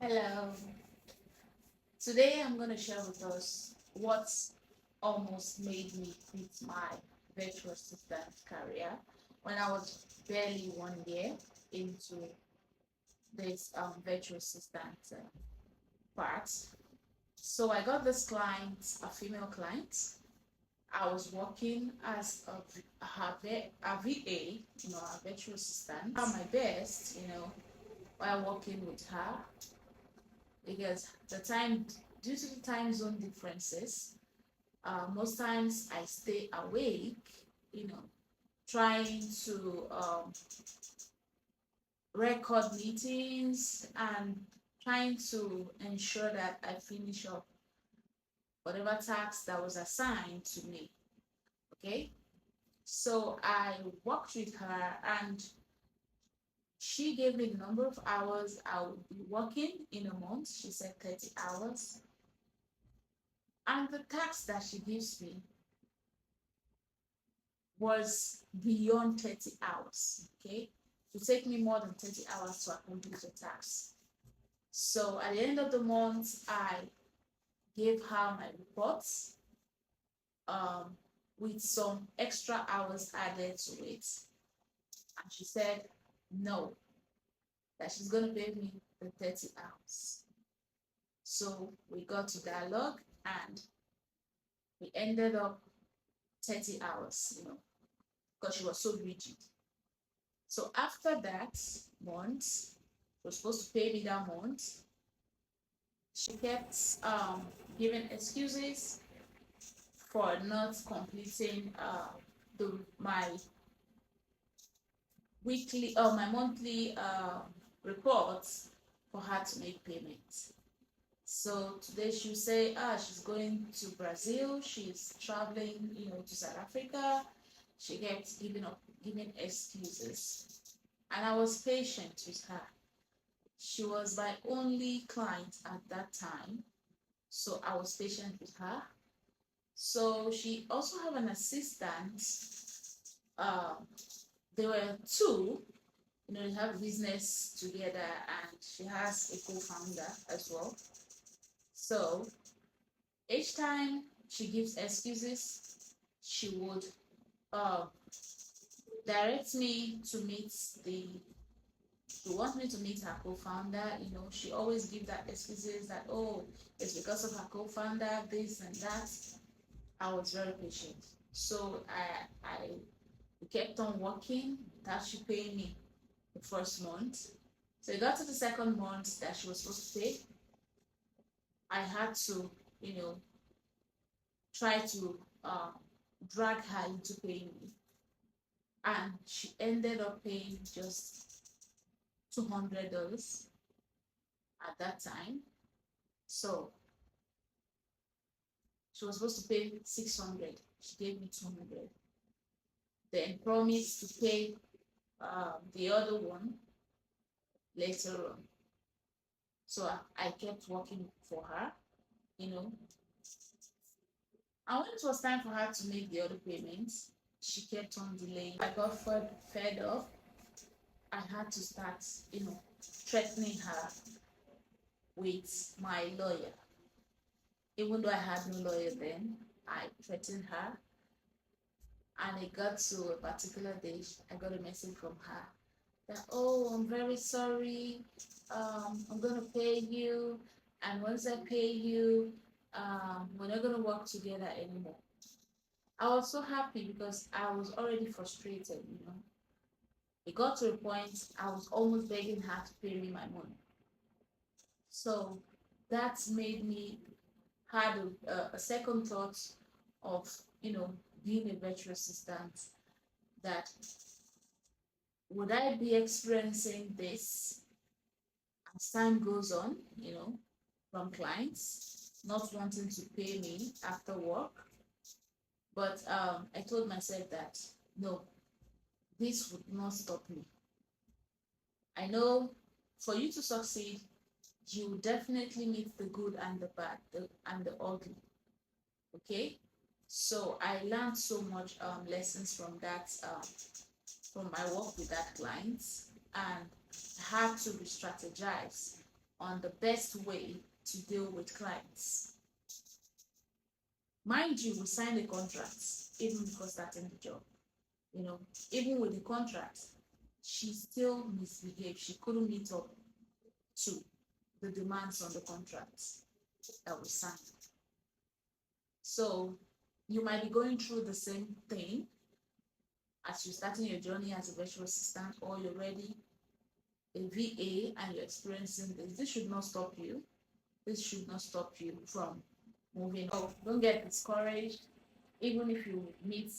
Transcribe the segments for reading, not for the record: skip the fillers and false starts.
Hello. Today I'm going to share with us what almost made me quit my virtual assistant career when I was barely 1 year into this virtual assistant part. So I got this client, a female client. I was working as a VA, a virtual assistant. I tried my best, while working with her because due to the time zone differences, most times I stay awake, you know, trying to record meetings and trying to ensure that I finish up whatever task that was assigned to me. Okay, so I worked with her and she gave me the number of hours I would be working in a month. She said 30 hours. And the task that she gives me was beyond 30 hours. Okay, it would take me more than 30 hours to accomplish the task. So at the end of the month, I gave her my reports um, with some extra hours added to it. And she said no, that she's going to pay me the 30 hours. So we got to dialogue and we ended up 30 hours, because she was so rigid. So after that month, she was supposed to pay me that month. She kept giving excuses for not completing my weekly or my monthly reports for her to make payments. So today she'll say, she's going to Brazil, she's traveling, to South Africa. She kept giving excuses. And I was patient with her. She was my only client at that time, so I was patient with her. So she also have an assistant. Um, There were two, they have business together, and she has a co-founder as well. So each time she gives excuses, she would uh, direct me to meet she wants me to meet her co-founder. She always give that excuses that, oh, it's because of her co-founder, this and that. I was very patient. So I kept on working that she paid me the first month. So it got to the second month that she was supposed to pay. I had to, try to drag her into paying me. And she ended up paying just $200 at that time. So she was supposed to pay 600. She gave me 200. Then promised to pay the other one later on. So I kept working for her, you know. And when it was time for her to make the other payments, she kept on delaying. I got fed up. I had to start, threatening her with my lawyer. Even though I had no lawyer then, I threatened her. And it got to a particular day, I got a message from her that, oh, I'm very sorry. I'm going to pay you. And once I pay you, we're not going to work together anymore. I was so happy because I was already frustrated. It got to a point I was almost begging her to pay me my money. So that made me had a second thought of, being a virtual assistant, that would I be experiencing this as time goes on, from clients not wanting to pay me after work. But I told myself that no, this would not stop me. I know for you to succeed, you definitely meet the good and the bad, and the ugly. Okay, so I learned so much lessons from that, from my work with that client, and had to re-strategize on the best way to deal with clients. Mind you, we signed the contracts even before starting the job. You know, even with the contract, she still misbehaved. She couldn't meet up to the demands on the contract that was signed. So you might be going through the same thing as you're starting your journey as a virtual assistant, or you're already a VA and you're experiencing this. This should not stop you. This should not stop you from moving. Oh, don't get discouraged. Even if you meet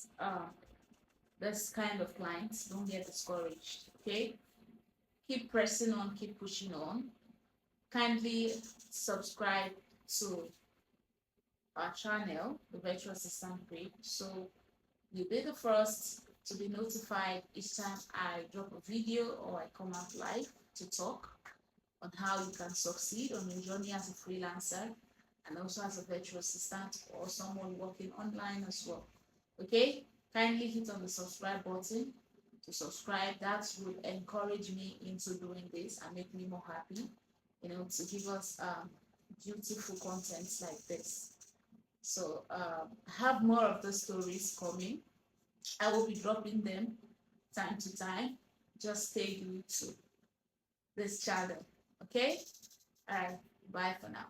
this kind of clients, don't get discouraged. Okay, keep pressing on, keep pushing on. Kindly subscribe to our channel, the virtual assistant page, so you'll be the first to be notified each time I drop a video or I come out live to talk on how you can succeed on your journey as a freelancer and also as a virtual assistant or someone working online as well. Okay, kindly hit on the subscribe button to subscribe. That will encourage me into doing this and make me more happy, you know, to give us beautiful content like this. So have more of the stories coming. I will be dropping them time to time. Just stay glued to this channel. Okay? All right. Bye for now.